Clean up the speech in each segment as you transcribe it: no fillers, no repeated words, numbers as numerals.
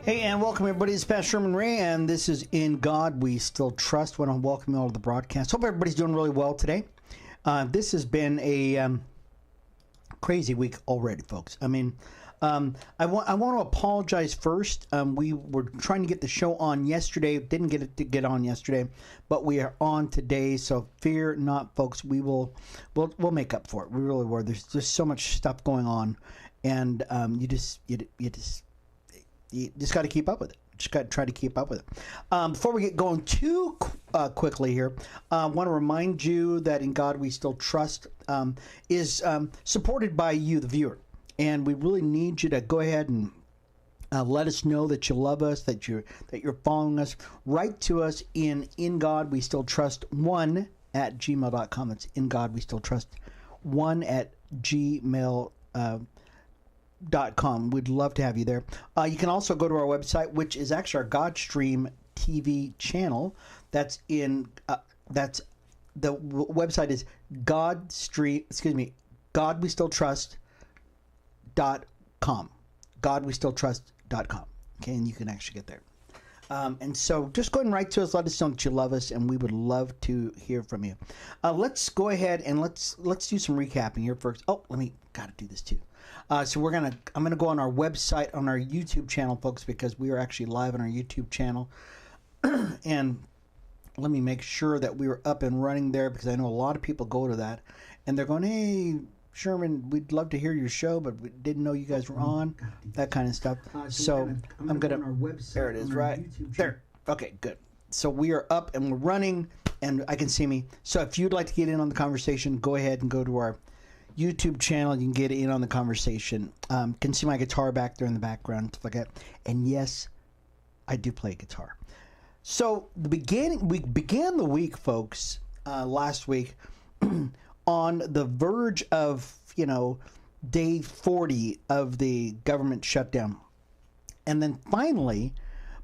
Hey, and welcome everybody. It's Pastor Sherman Ray, and this is In God We Still Trust. I want to welcome you all to the broadcast. Hope everybody's doing really well today. This has been a crazy week already, folks. I mean, I want to apologize first. We were trying to get the show on yesterday. Didn't get it to get on yesterday, but we are on today. So fear not, folks. We'll make up for it. We really were. There's just so much stuff going on, and you just got to keep up with it. Just got to try to keep up with it. Before we get going too quickly here, I want to remind you that In God We Still Trust is supported by you, the viewer. And we really need you to go ahead and let us know that you love us, that you're following us. Write to us in God We Still Trust 1 at gmail.com. It's In God We Still Trust 1 at gmail.com. We'd love to have you there. You can also go to our website, which is actually our GodstreamTV channel. That's the website is GodWeStillTrust.com. GodWeStillTrust.com. Okay, and you can actually get there. And so just go ahead and write to us. Let us know that you love us, and we would love to hear from you. Let's go ahead and let's do some recapping here first. Oh, gotta do this too. So I'm gonna go on our website, on our YouTube channel, folks, because we are actually live on our YouTube channel. And let me make sure that we are up and running there, because I know a lot of people go to that and they're going, "Hey, Sherman, we'd love to hear your show, but we didn't know you guys were on," that kind of stuff. So I'm gonna on our website, there it is, right there. Okay, good. So we are up and we're running, and I can see me. So if you'd like to get in on the conversation, go ahead and go to our YouTube channel. You can get in on the conversation. Can see my guitar back there in the background, stuff like that. And yes, I do play guitar. So we began the week, folks, last week on the verge of, day 40 of the government shutdown. And then finally,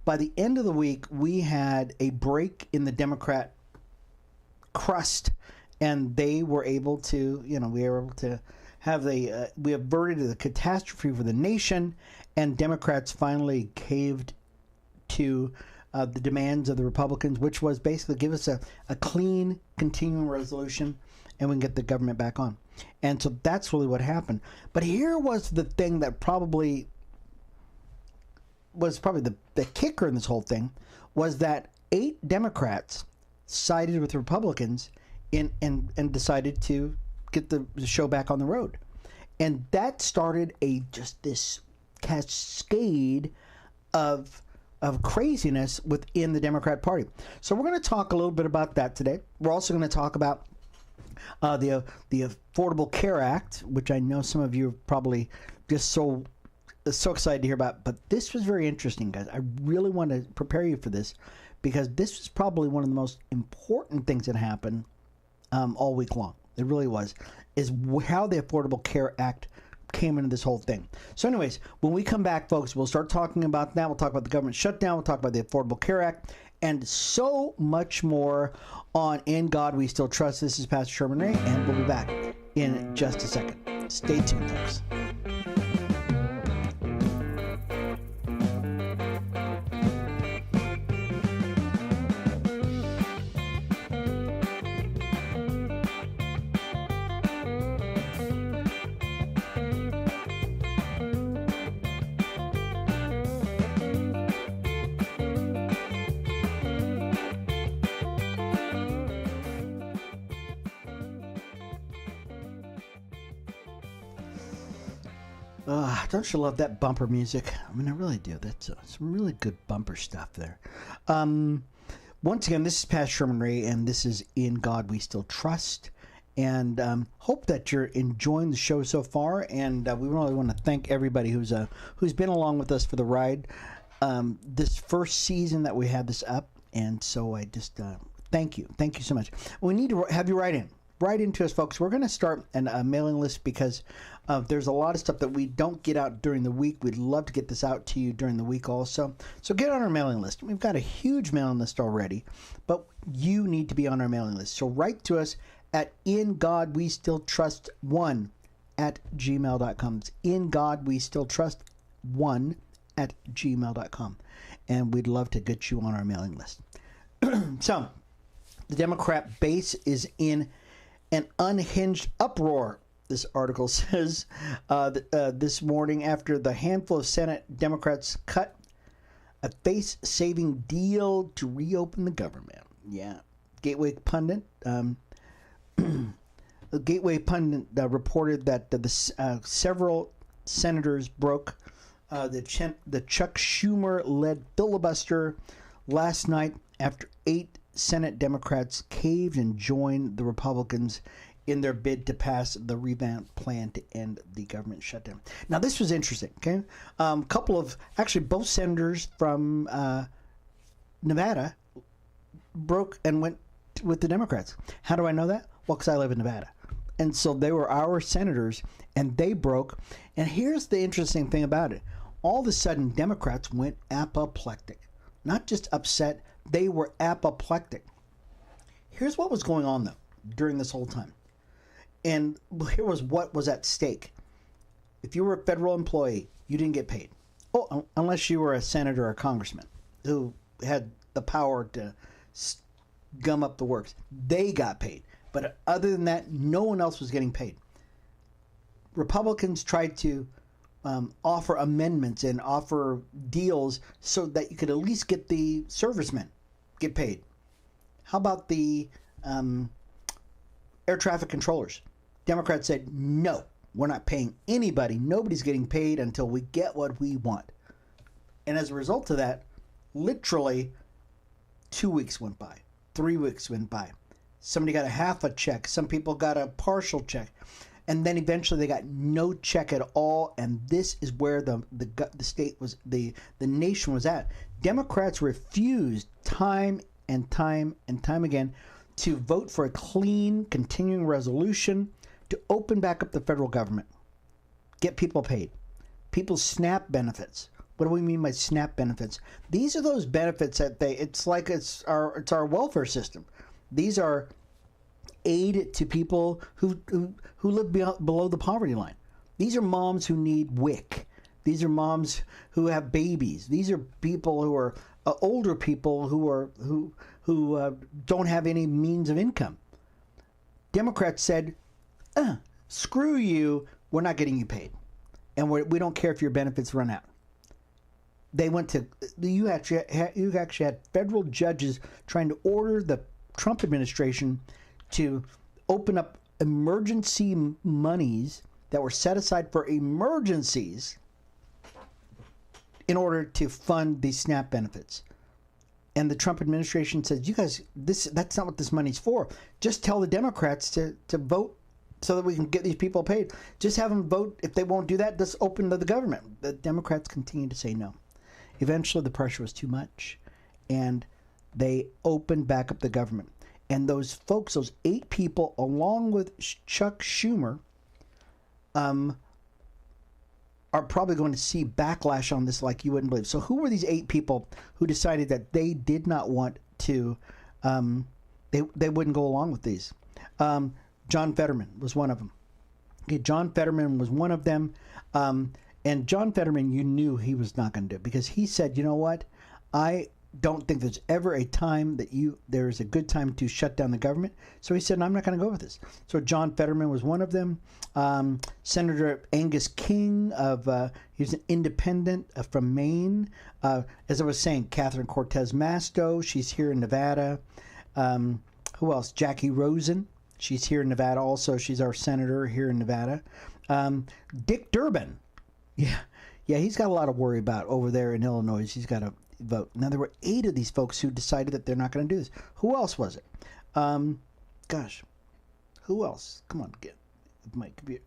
by the end of the week, we had a break in the Democrat crust, and they were able to, we averted the catastrophe for the nation, and Democrats finally caved to the demands of the Republicans, which was basically give us a clean continuing resolution, and we can get the government back on. And so that's really what happened. But here was the thing that probably was the kicker in this whole thing, was that 8 Democrats sided with Republicans and decided to get the show back on the road. And that started just this cascade of craziness within the Democrat Party. So we're going to talk a little bit about that today. We're also going to talk about the Affordable Care Act, which I know some of you are probably just so excited to hear about. But this was very interesting, guys. I really want to prepare you for this, because this was probably one of the most important things that happened all week long. It really was, is how the Affordable Care Act came into this whole thing. So anyways, when we come back, folks, we'll start talking about that. We'll talk about the government shutdown. We'll talk about the Affordable Care Act, and so much more on In God We Still Trust. This is Pastor Sherman Ray, and we'll be back in just a second. Stay tuned, folks. Don't you love that bumper music? I mean, I really do. That's some really good bumper stuff there. Once again, this is Pastor Sherman Ray, and this is In God We Still Trust. And hope that you're enjoying the show so far. And we really want to thank everybody who's been along with us for the ride. This first season that we had this up, and so I just thank you so much. We need to have you write into us, folks. We're going to start a mailing list, because there's a lot of stuff that we don't get out during the week. We'd love to get this out to you during the week also. So get on our mailing list. We've got a huge mailing list already, but you need to be on our mailing list. So write to us at In God We Still Trust 1 at gmail.com. It's In God We Still Trust 1 gmail.com. And we'd love to get you on our mailing list. So, the Democrat base is in an unhinged uproar, this article says, this morning after the handful of Senate Democrats cut a face-saving deal to reopen the government. Yeah. Gateway Pundit reported that several senators broke the Chuck Schumer-led filibuster last night after 8 Senate Democrats caved and joined the Republicans in their bid to pass the revamped plan to end the government shutdown. Now, this was interesting, okay? Both senators from Nevada broke and went with the Democrats. How do I know that? Well, because I live in Nevada. And so they were our senators, and they broke. And here's the interesting thing about it. All of a sudden, Democrats went apoplectic. Not just upset, they were apoplectic. Here's what was going on, though, during this whole time. And here was what was at stake. If you were a federal employee, you didn't get paid. Oh, unless you were a senator or a congressman who had the power to gum up the works. They got paid. But other than that, no one else was getting paid. Republicans tried to offer amendments and offer deals so that you could at least get the servicemen get paid. How about the air traffic controllers? Democrats said, no, we're not paying anybody. Nobody's getting paid until we get what we want. And as a result of that, literally 2 weeks went by. 3 weeks went by. Somebody got a half a check. Some people got a partial check. And then eventually they got no check at all. And this is where the state was, the nation was at. Democrats refused time and time and time again to vote for a clean, continuing resolution to open back up the federal government. Get people paid. People's SNAP benefits. What do we mean by SNAP benefits? These are those benefits that it's our welfare system. These are aid to people who live below the poverty line. These are moms who need WIC. These are moms who have babies. These are people who are older people who don't have any means of income. Democrats said, screw you, we're not getting you paid. And we don't care if your benefits run out. They went to, you actually had federal judges trying to order the Trump administration to open up emergency monies that were set aside for emergencies in order to fund these SNAP benefits. And the Trump administration says, you guys, that's not what this money's for. Just tell the Democrats to vote so that we can get these people paid. Just have them vote. If they won't do that, just open to the government. The Democrats continue to say no. Eventually, the pressure was too much, and they opened back up the government. And those folks, those 8 people, along with Chuck Schumer, are probably going to see backlash on this like you wouldn't believe. So who were these 8 people who decided that they did not want to, they wouldn't go along with these? John Fetterman was one of them. Okay, John Fetterman was one of them. And John Fetterman, you knew he was not going to do it because he said, you know what? I don't think there's ever a time that there's a good time to shut down the government. So he said, I'm not going to go with this. So John Fetterman was one of them. Senator Angus King he's an independent from Maine. As I was saying, Catherine Cortez Masto, she's here in Nevada. Who else? Jackie Rosen, she's here in Nevada also. She's our senator here in Nevada. Dick Durbin. Yeah, he's got a lot to worry about over there in Illinois. He's got to vote. Now, there were 8 of these folks who decided that they're not going to do this. Who else was it? Who else? Come on, get my computer.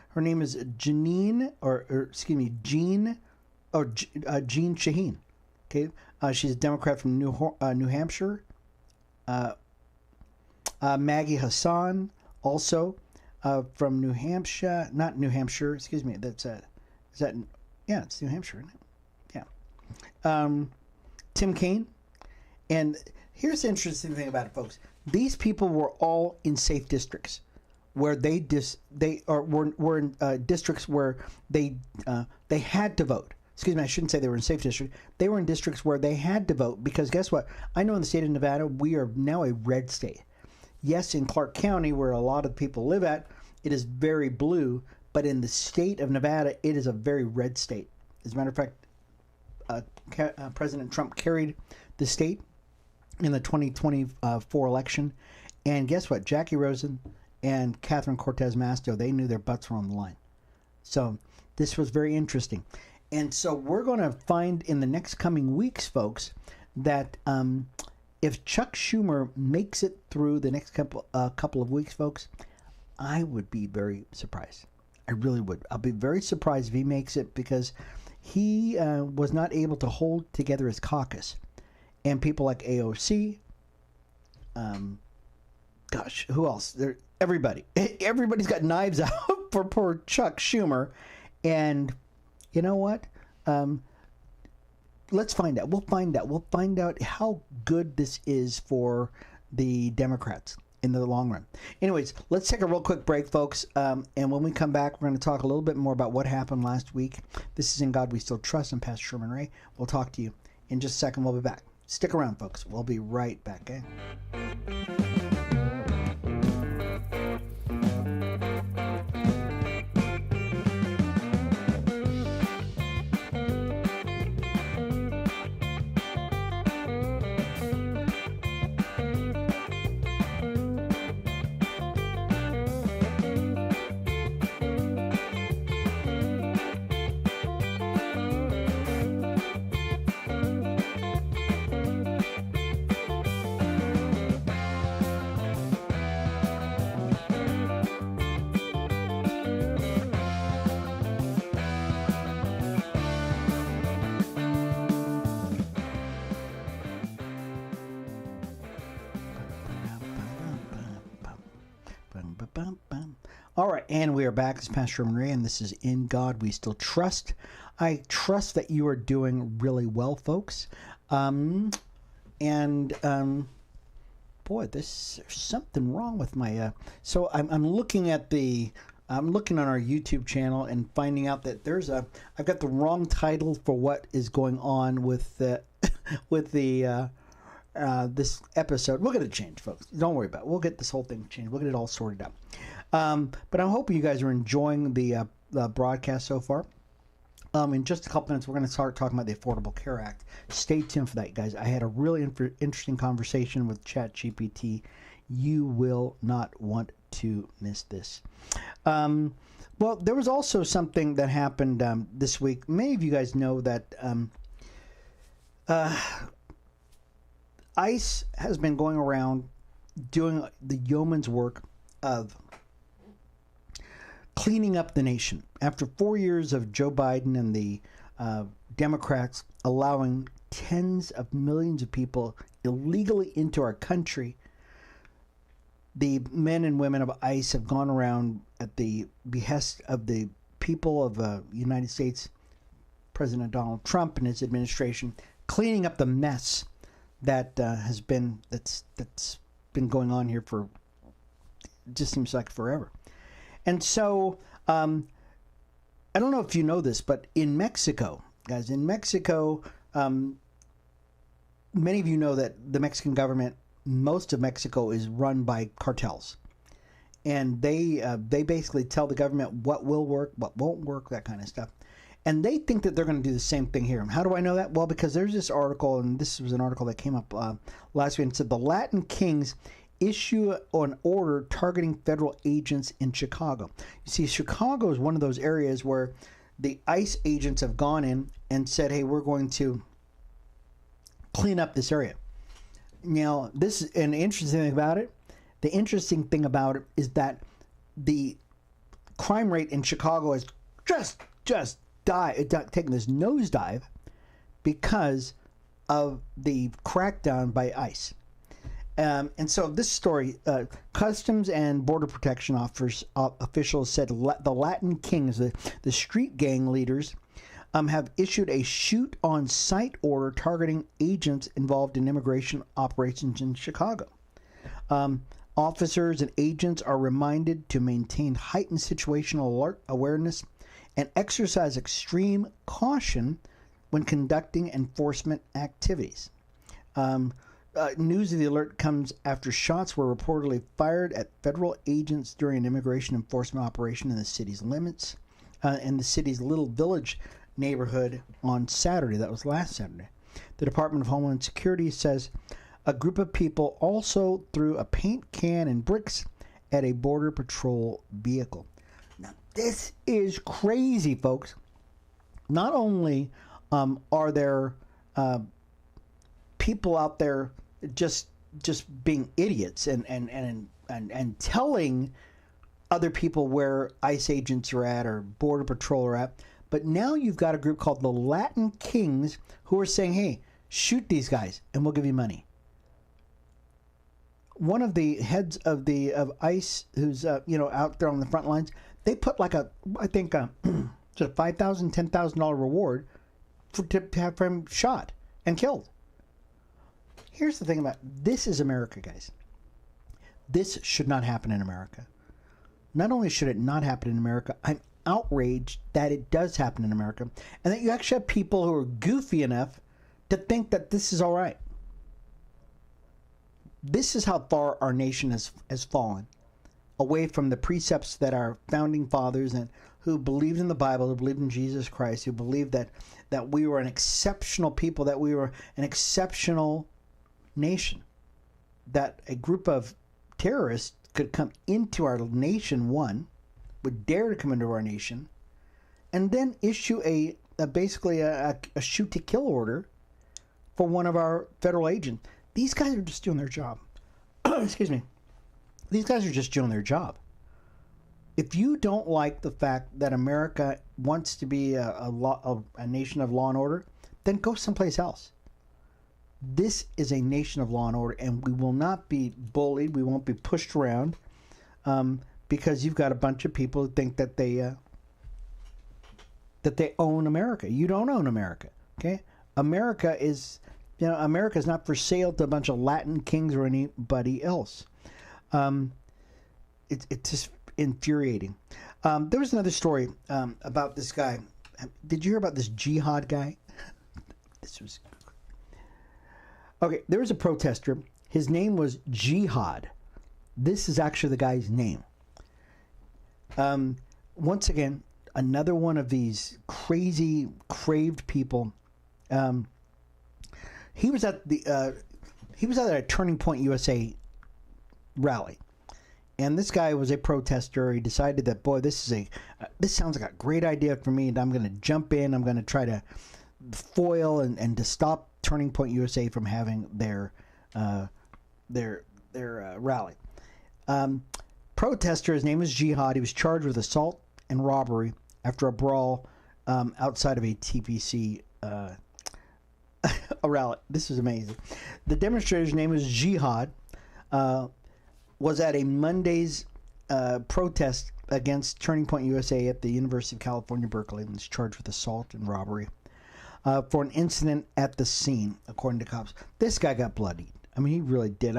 Her name is Jean Shaheen. Okay, she's a Democrat from New Hampshire. Maggie Hassan, also from New Hampshire. Not New Hampshire. Excuse me. It's New Hampshire, isn't it? Yeah. Tim Kaine. And here's the interesting thing about it, folks. These people were all in safe districts where were in districts where they had to vote. excuse me, I shouldn't say they were in safe districts. They were in districts where they had to vote because guess what? I know in the state of Nevada, we are now a red state. Yes, in Clark County, where a lot of people live at, it is very blue, but in the state of Nevada, it is a very red state. As a matter of fact, President Trump carried the state in the 2024 election, and guess what? Jackie Rosen and Catherine Cortez Masto, they knew their butts were on the line. So this was very interesting. And so we're going to find in the next coming weeks, folks, that if Chuck Schumer makes it through the next couple of weeks, folks, I would be very surprised. I really would. I'll be very surprised if he makes it because he was not able to hold together his caucus. And people like AOC, gosh, who else? Everybody's got knives out for poor Chuck Schumer. And you know what? Let's find out. We'll find out how good this is for the Democrats in the long run. Anyways, let's take a real quick break, folks. And when we come back, we're going to talk a little bit more about what happened last week. This is In God We Still Trust. I'm Pastor Sherman Ray. We'll talk to you in just a second. We'll be back. Stick around, folks. We'll be right back. Okay? All right, and we are back. It's Pastor Sherman Ray, and this is In God We Still Trust. I trust that you are doing really well, folks. Boy, there's something wrong with my. So I'm looking at I'm looking on our YouTube channel and finding out that I've got the wrong title for what is going on with the this episode. We'll get it changed, folks. Don't worry about it. We'll get this whole thing changed. We'll get it all sorted out. But I'm hoping you guys are enjoying the broadcast so far. In just a couple minutes, we're going to start talking about the Affordable Care Act. Stay tuned for that, guys. I had a really interesting conversation with ChatGPT. You will not want to miss this. Well, there was also something that happened this week. Many of you guys know that ICE has been going around doing the yeoman's work of cleaning up the nation. After 4 years of Joe Biden and the Democrats allowing tens of millions of people illegally into our country, the men and women of ICE have gone around at the behest of the people of the United States, President Donald Trump and his administration, cleaning up the mess that that's been going on here for just seems like forever. And so I don't know if you know this, but in Mexico, guys, many of you know that the Mexican government, most of Mexico is run by cartels, and they basically tell the government what will work, what won't work, that kind of stuff. And they think that they're going to do the same thing here. How do I know that? Well, because there's this article, and this was an article that came up last week, and it said the Latin Kings issue an order targeting federal agents in Chicago. You see, Chicago is one of those areas where the ICE agents have gone in and said, hey, we're going to clean up this area. Now, this is an interesting thing about it. The interesting thing about it is that the crime rate in Chicago has just taken this nosedive because of the crackdown by ICE. And so this story, Customs and Border Protection officials said the Latin Kings, the street gang leaders, have issued a shoot-on-sight order targeting agents involved in immigration operations in Chicago. Officers and agents are reminded to maintain heightened situational awareness and exercise extreme caution when conducting enforcement activities. News of the alert comes after shots were reportedly fired at federal agents during an immigration enforcement operation in the city's limits, in the city's Little Village neighborhood on Saturday. That was last Saturday. The Department of Homeland Security says a group of people also threw a paint can and bricks at a Border Patrol vehicle. Now, this is crazy, folks. Not only are there people out there just being idiots and telling other people where ICE agents are at or Border Patrol are at, but now you've got a group called the Latin Kings who are saying, hey, shoot these guys and we'll give you money. One of the heads of ICE, who's out there on the front lines, they put like a $5,000, $10,000 reward to have him shot and killed. Here's the thing about this is America, guys. This should not happen in America. Not only should it not happen in America, I'm outraged that it does happen in America, and that you actually have people who are goofy enough to think that this is all right. This is how far our nation has fallen away from the precepts that our founding fathers and who believed in the Bible, who believed in Jesus Christ, who believed that we were an exceptional people, that we were an exceptional nation, that a group of terrorists could come into our nation, would dare to come into our nation, and then issue basically a shoot to kill order for one of our federal agents. These guys are just doing their job. Excuse me. These guys are just doing their job. If you don't like the fact that America wants to be a nation of law and order, then go someplace else. This is a nation of law and order, and we will not be bullied. We won't be pushed around because you've got a bunch of people who think that they own America. You don't own America. Okay, America is not for sale to a bunch of Latin kings or anybody else. It's just infuriating. There was another story about this guy. Did you hear about this jihad guy? Okay, there was a protester. His name was Jihad. This is actually the guy's name. Once again, another one of these crazy, craved people. He was at a Turning Point USA rally, and this guy was a protester. He decided that, boy, this sounds like a great idea for me, and I'm going to jump in. I'm going to try to foil and to stop Turning Point USA from having their rally. Protester, his name was Jihad. He was charged with assault and robbery after a brawl outside of a TPC a rally. This is amazing. The demonstrator's name was Jihad. Was at a Monday's protest against Turning Point USA at the University of California, Berkeley, and was charged with assault and robbery for an incident at the scene, according to cops. This guy got bloodied. I mean, he really did.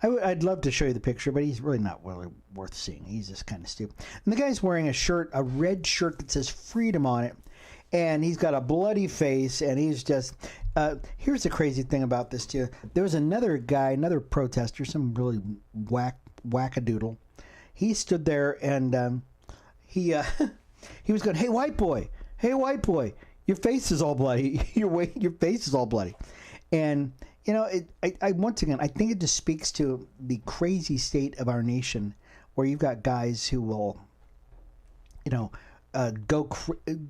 I'd love to show you the picture, but he's really not really worth seeing. He's just kind of stupid. And the guy's wearing a red shirt that says freedom on it, and he's got a bloody face, and he's just... here's the crazy thing about this, too. There was another guy, another protester, some really wackadoodle. He stood there, and he was going, hey, white boy, your face is all bloody. Your face is all bloody. And... I once again, I think it just speaks to the crazy state of our nation, where you've got guys who will,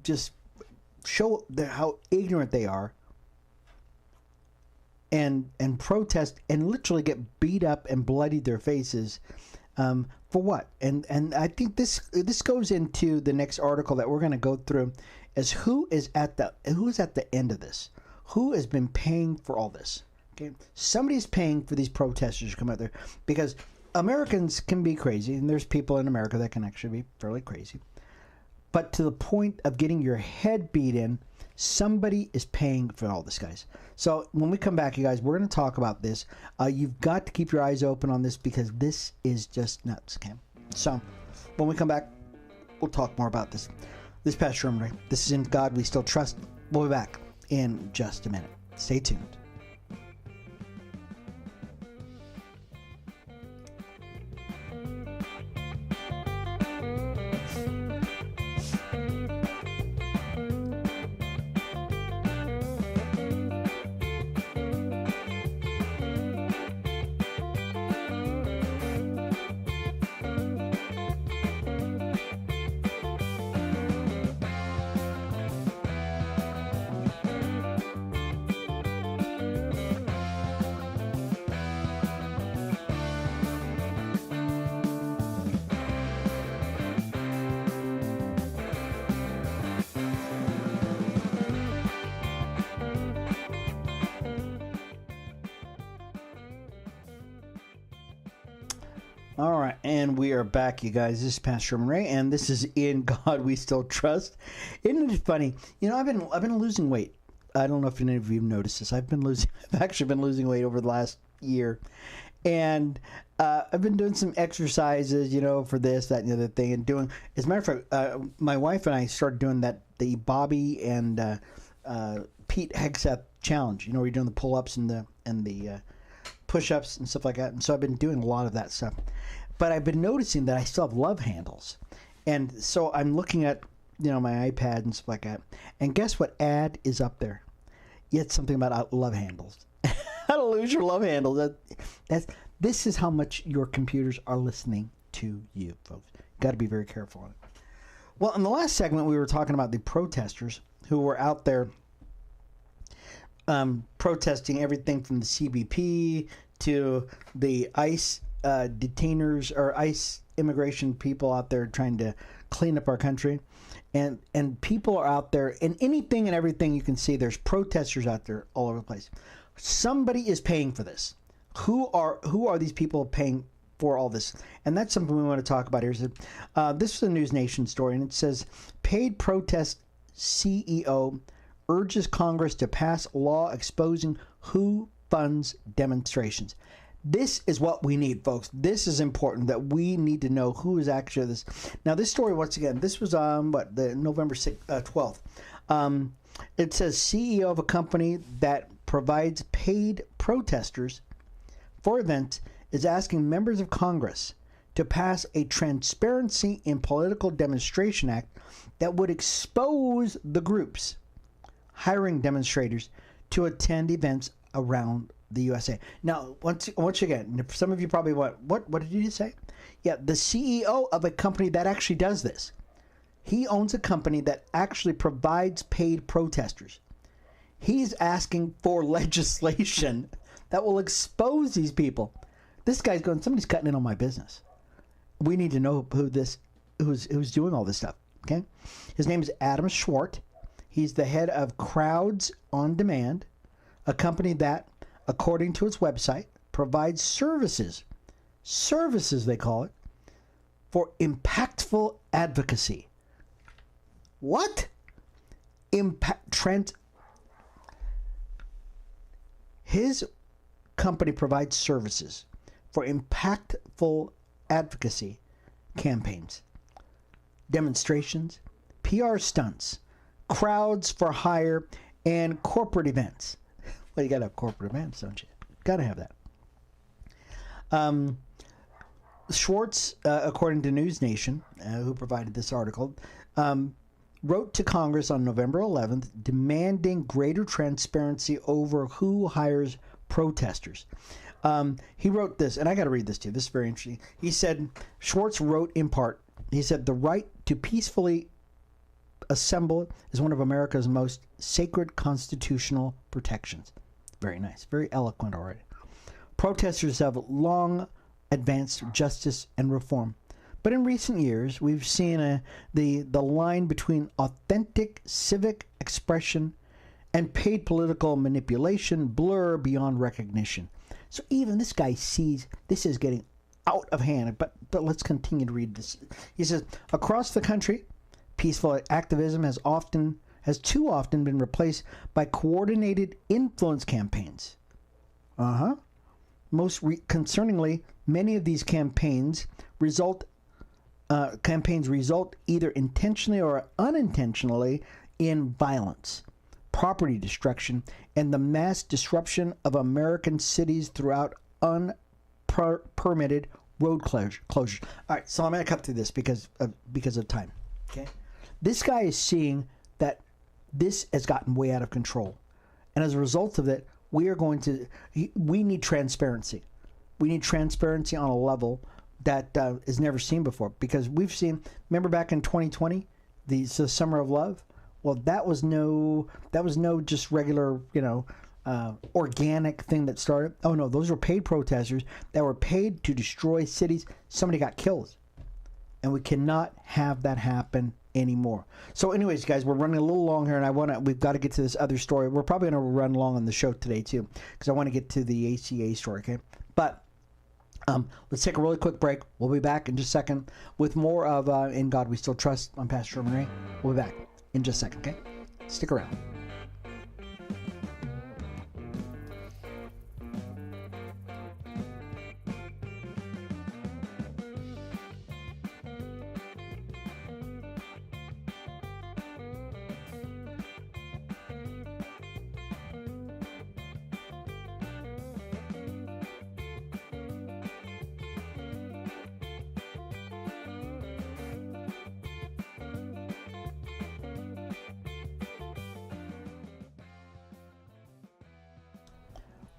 just show how ignorant they are, and protest and literally get beat up and bloodied their faces, for what? And I think this goes into the next article that we're going to go through, as who is at the end of this, who has been paying for all this. Okay, somebody's paying for these protesters to come out there, because Americans can be crazy, and there's people in America that can actually be fairly crazy. But to the point of getting your head beat in, somebody is paying for all this, guys. So when we come back, you guys, we're going to talk about this. You've got to keep your eyes open on this, because this is just nuts, okay? So when we come back, we'll talk more about this. This is Pastor Sherman Ray. This is In God We Still Trust. We'll be back in just a minute. Stay tuned. All right, and we are back, you guys. This is Pastor Sherman Ray, and this is In God We Still Trust. Isn't it funny? You know, I've been losing weight. I don't know if any of you have noticed this. I've actually been losing weight over the last year, and I've been doing some exercises, you know, for this, that, and the other thing, and doing. As a matter of fact, my wife and I started doing the Bobby and Pete Hegseth challenge. You know, where you're doing the pull-ups and the push-ups and stuff like that. And so I've been doing a lot of that stuff. But I've been noticing that I still have love handles. And so I'm looking at, you know, my iPad and stuff like that. And guess what ad is up there? It's something about love handles. How to lose your love handles. This is how much your computers are listening to you, folks. Got to be very careful on it. Well, in the last segment, we were talking about the protesters who were out there protesting everything from the CBP to the ICE detainers or ICE immigration people out there trying to clean up our country. And people are out there, and anything and everything you can see, there's protesters out there all over the place. Somebody is paying for this. Who are these people paying for all this? And that's something we want to talk about here. This is a News Nation story, and it says, paid protest CEO urges Congress to pass law exposing who funds demonstrations. This is what we need, folks. This is important, that we need to know who is actually this. Now, this story, once again, this was the November 12th. It says CEO of a company that provides paid protesters for events is asking members of Congress to pass a Transparency in Political Demonstration Act that would expose the groups hiring demonstrators to attend events around the USA. Now, once again, some of you probably went, what did you just say? Yeah, the CEO of a company that actually does this. He owns a company that actually provides paid protesters. He's asking for legislation that will expose these people. This guy's going, somebody's cutting in on my business. We need to know who's doing all this stuff. Okay, his name is Adam Schwartz. He's the head of Crowds on Demand, a company that, according to its website, provides services they call it, for impactful advocacy. What? His company provides services for impactful advocacy campaigns, demonstrations, PR stunts, crowds for hire, and corporate events. Well, you got to have corporate events, don't you? Got to have that. Schwartz, according to News Nation, who provided this article, wrote to Congress on November 11th demanding greater transparency over who hires protesters. He wrote this, and I got to read this to you. This is very interesting. He said, Schwartz wrote in part, he said, the right to peacefully assemble is one of America's most sacred constitutional protections. Very nice. Very eloquent already. Protesters have long advanced justice and reform. But in recent years, we've seen the line between authentic civic expression and paid political manipulation blur beyond recognition. So even this guy sees this is getting out of hand. But let's continue to read this. He says, across the country, peaceful activism has too often been replaced by coordinated influence campaigns. Most concerningly, many of these campaigns result campaigns result either intentionally or unintentionally in violence, property destruction, and the mass disruption of American cities throughout unpermitted road closures. All right, so I'm going to cut through this because of time. Okay, this guy is seeing that this has gotten way out of control, and as a result of it, we need transparency. We need transparency on a level that is never seen before, because we've seen. Remember back in 2020, the Summer of Love. Well, that was no just regular, organic thing that started. Oh no, those were paid protesters that were paid to destroy cities. Somebody got killed, and we cannot have that happen anymore. So, anyways, guys, we're running a little long here, and we've got to get to this other story. We're probably going to run long on the show today too, because I want to get to the ACA story. Okay, but let's take a really quick break. We'll be back in just a second with more of In God We Still Trust. I'm Pastor Sherman Ray. We'll be back in just a second, okay? Stick around.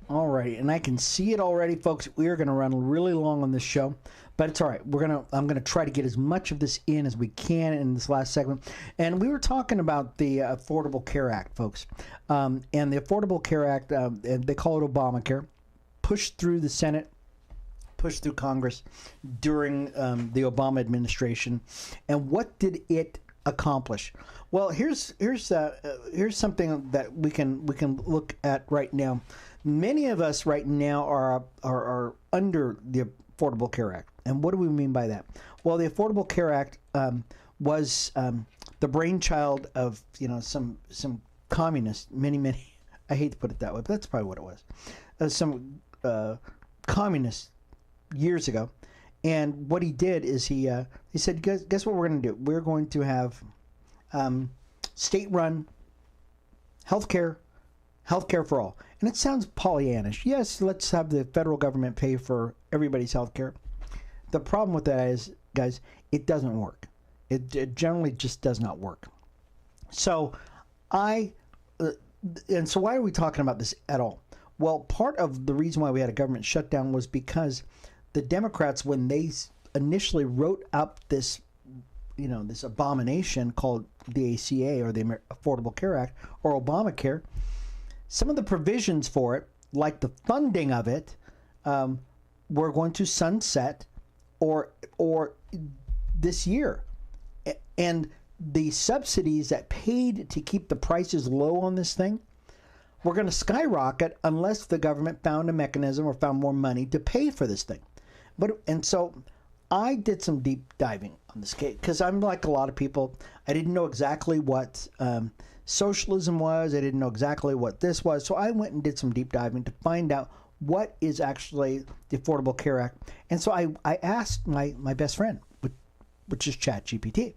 All right, and I can see it already, folks. We are going to run really long on this show, but it's all right. I'm going to try to get as much of this in as we can in this last segment. And we were talking about the Affordable Care Act, folks, and the Affordable Care Act. They call it Obamacare, pushed through the Senate, pushed through Congress during the Obama administration. And what did it accomplish? Well, here's something that we can look at right now. Many of us right now are under the Affordable Care Act. And what do we mean by that? Well, the Affordable Care Act was the brainchild of some communists, many, I hate to put it that way, but that's probably what it was. Some communists years ago. And what he did is he said, guess what we're going to do? We're going to have state-run healthcare for all. And it sounds Pollyannish. Yes, let's have the federal government pay for everybody's healthcare. The problem with that is, guys, it doesn't work. It generally just does not work. So why are we talking about this at all? Well, part of the reason why we had a government shutdown was because the Democrats, when they initially wrote up this abomination called the ACA, or the Affordable Care Act, or Obamacare, some of the provisions for it, like the funding of it, were going to sunset or this year. And the subsidies that paid to keep the prices low on this thing were going to skyrocket unless the government found a mechanism or found more money to pay for this thing. And so I did some deep diving on this case, because I'm like a lot of people. I didn't know exactly what socialism was. I didn't know exactly what this was. So I went and did some deep diving to find out what is actually the Affordable Care Act. And so I asked my best friend, which is ChatGPT.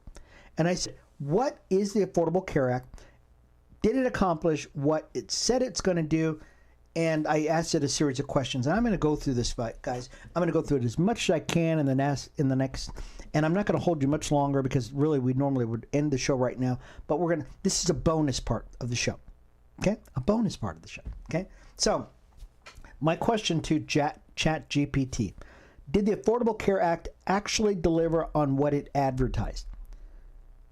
And I said, what is the Affordable Care Act? Did it accomplish what it said it's going to do? And I asked it a series of questions. And I'm going to go through this, guys. I'm going to go through it as much as I can in the next. And I'm not going to hold you much longer, because really we normally would end the show right now. But this is a bonus part of the show. Okay? A bonus part of the show. Okay? So, my question to ChatGPT: did the Affordable Care Act actually deliver on what it advertised?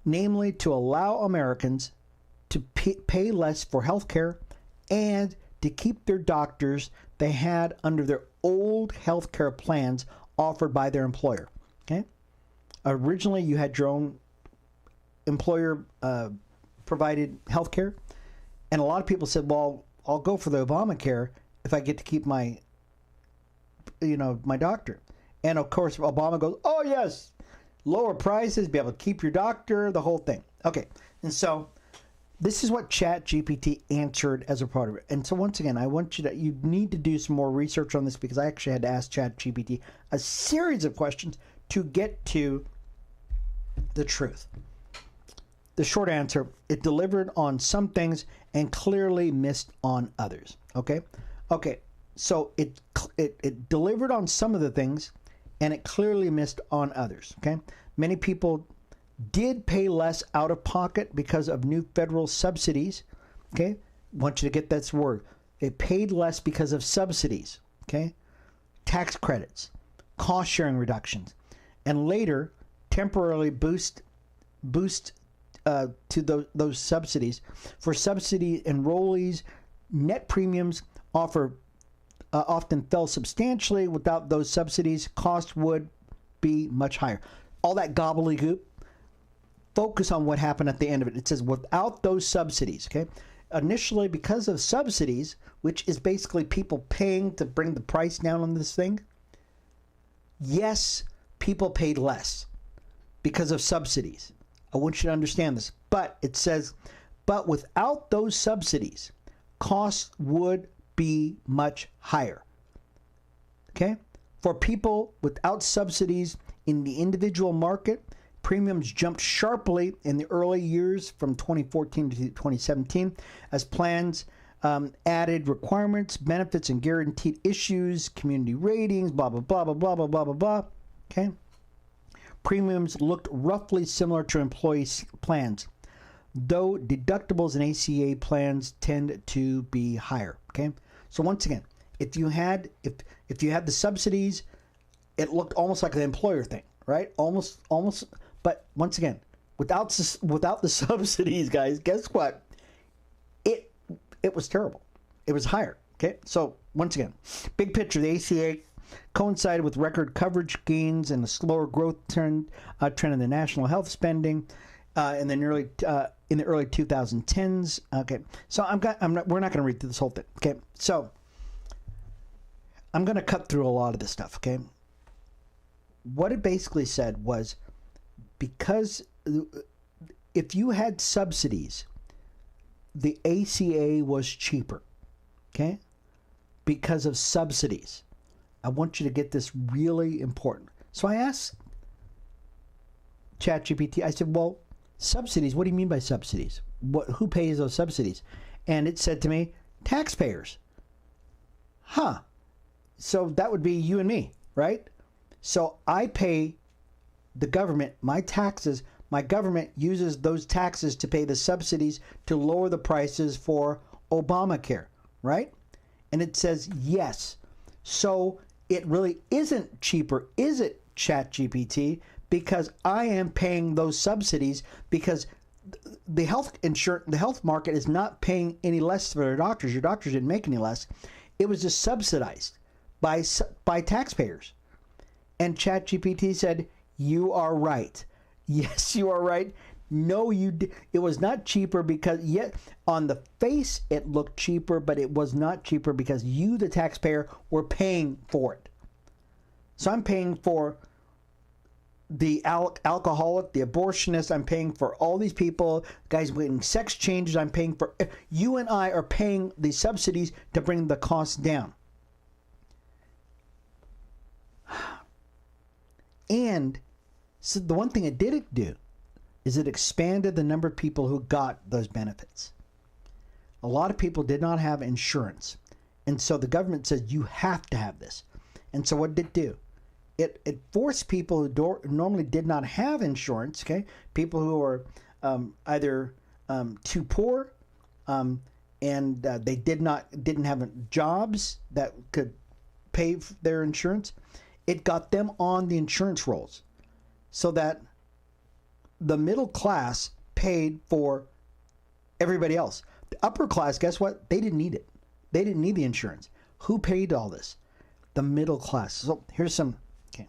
Namely, to allow Americans to pay less for health care and to keep their doctors they had under their old health care plans offered by their employer. Okay? Originally, you had your own employer provided health care, and a lot of people said, well, I'll go for the Obamacare if I get to keep my doctor. And of course, Obama goes, oh yes, lower prices, be able to keep your doctor, the whole thing. Okay, and so this is what ChatGPT answered as a part of it. And so once again, I want you need to do some more research on this, because I actually had to ask ChatGPT a series of questions to get to the truth? The short answer, it delivered on some things and clearly missed on others. Okay? Okay, so it delivered on some of the things and it clearly missed on others. Okay? Many people did pay less out of pocket because of new federal subsidies. Okay? Want you to get that word. They paid less because of subsidies. Okay? Tax credits, cost sharing reductions, and later temporarily boost to those subsidies. For subsidy enrollees, net premiums often fell substantially. Without those subsidies, cost would be much higher. All that gobbledygook, focus on what happened at the end of it. It says without those subsidies, okay? Initially, because of subsidies, which is basically people paying to bring the price down on this thing, yes, people paid less because of subsidies. I want you to understand this. But it says, but without those subsidies, costs would be much higher. Okay? For people without subsidies in the individual market, premiums jumped sharply in the early years from 2014 to 2017 as plans added requirements, benefits, and guaranteed issues, community ratings, blah, blah, blah, blah, blah, blah, blah, blah, blah. Okay? Premiums looked roughly similar to employee plans, though deductibles in ACA plans tend to be higher. Okay? So once again, if you had the subsidies, it looked almost like the employer thing, right? Almost. But once again, without the subsidies, guys, guess what? It was terrible. It was higher. Okay, so once again, big picture, the ACA coincided with record coverage gains and a slower growth trend in the national health spending in the early 2010s. Okay, so we're not going to read through this whole thing. Okay, so I'm going to cut through a lot of this stuff. Okay, what it basically said was, because if you had subsidies, the ACA was cheaper, okay? Because of subsidies. I want you to get this really important. So I asked ChatGPT, I said, well, subsidies, what do you mean by subsidies? Who pays those subsidies? And it said to me, taxpayers. Huh. So that would be you and me, right? So I pay the government my taxes. My government uses those taxes to pay the subsidies to lower the prices for Obamacare, right? And it says yes. So it really isn't cheaper, is it, ChatGPT? Because I am paying those subsidies because the health market is not paying any less for their doctors. Your doctors didn't make any less. It was just subsidized by taxpayers. And ChatGPT said, you are right. Yes, you are right. No, it was not cheaper because yet on the face it looked cheaper, but it was not cheaper because you, the taxpayer, were paying for it. So I'm paying for the alcoholic, the abortionist. I'm paying for all these people, guys getting sex changes. I'm paying for, you and I are paying the subsidies to bring the costs down. And so the one thing it did do is it expanded the number of people who got those benefits. A lot of people did not have insurance. And so the government said, you have to have this. And so what did it do? It forced people who normally did not have insurance, okay? People who are either too poor and they didn't have jobs that could pay for their insurance. It got them on the insurance rolls, so that the middle class paid for everybody else. The upper class, guess what? They didn't need it. They didn't need the insurance. Who paid all this? The middle class. So here's some. Okay.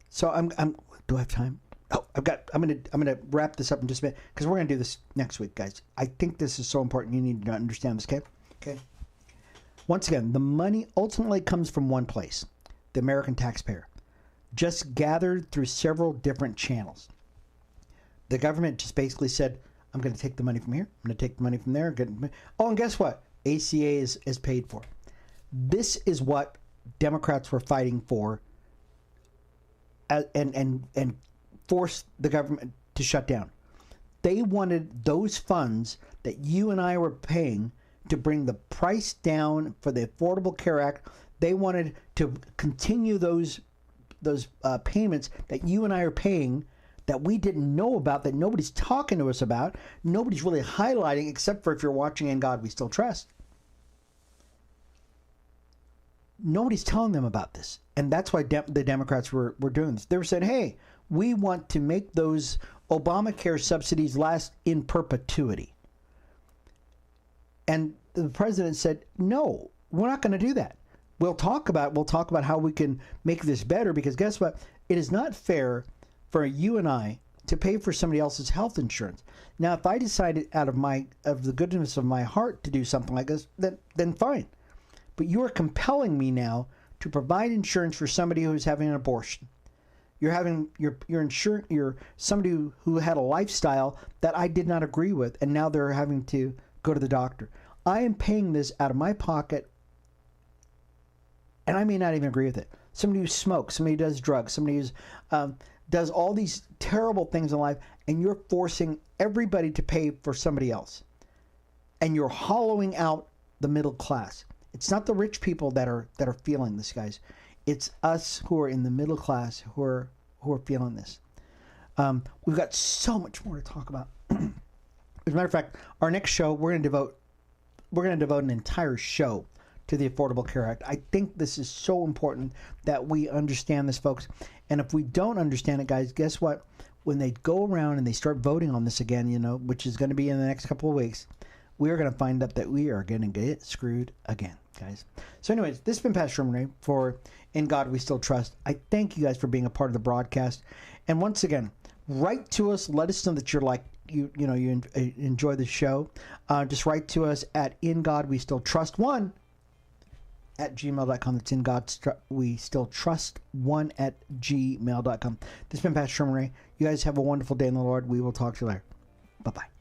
So I'm. Do I have time? Oh, I'm gonna wrap this up in just a minute because we're gonna do this next week, guys. I think this is so important. You need to understand this. Okay. Once again, the money ultimately comes from one place, the American taxpayer, just gathered through several different channels. The government just basically said, I'm going to take the money from here, I'm going to take the money from there. Oh, and guess what? ACA is paid for. This is what Democrats were fighting for, and forced the government to shut down. They wanted those funds that you and I were paying to bring the price down for the Affordable Care Act. They wanted to continue those payments that you and I are paying, that we didn't know about, that nobody's talking to us about, nobody's really highlighting, except for if you're watching In God We Still Trust. Nobody's telling them about this. And that's why the Democrats were doing this. They were saying, hey, we want to make those Obamacare subsidies last in perpetuity. And the president said, no, we're not going to do that. We'll talk about how we can make this better, because guess what? It is not fair for you and I to pay for somebody else's health insurance. Now, if I decided out of the goodness of my heart to do something like this, then fine. But you are compelling me now to provide insurance for somebody who's having an abortion. You're somebody who had a lifestyle that I did not agree with, and now they're having to go to the doctor. I am paying this out of my pocket, and I may not even agree with it. Somebody who smokes, somebody who does drugs, somebody who does all these terrible things in life, and you're forcing everybody to pay for somebody else. And you're hollowing out the middle class. It's not the rich people that are feeling this, guys. It's us who are in the middle class who are feeling this. We've got so much more to talk about. As a matter of fact, our next show, we're going to devote an entire show to the Affordable Care Act. I think this is so important that we understand this, folks. And if we don't understand it, guys, guess what? When they go around and they start voting on this again, which is going to be in the next couple of weeks, we are going to find out that we are going to get screwed again, guys. So anyways, this has been Pastor Sherman Ray for In God We Still Trust. I thank you guys for being a part of the broadcast. And once again, write to us. Let us know that you're you enjoy the show. Just write to us at In God We Still Trust 1 at gmail.com. That's In God We Still Trust 1 at gmail.com. This has been Pastor Sherman Ray. You guys have a wonderful day in the Lord. We will talk to you later. Bye-bye.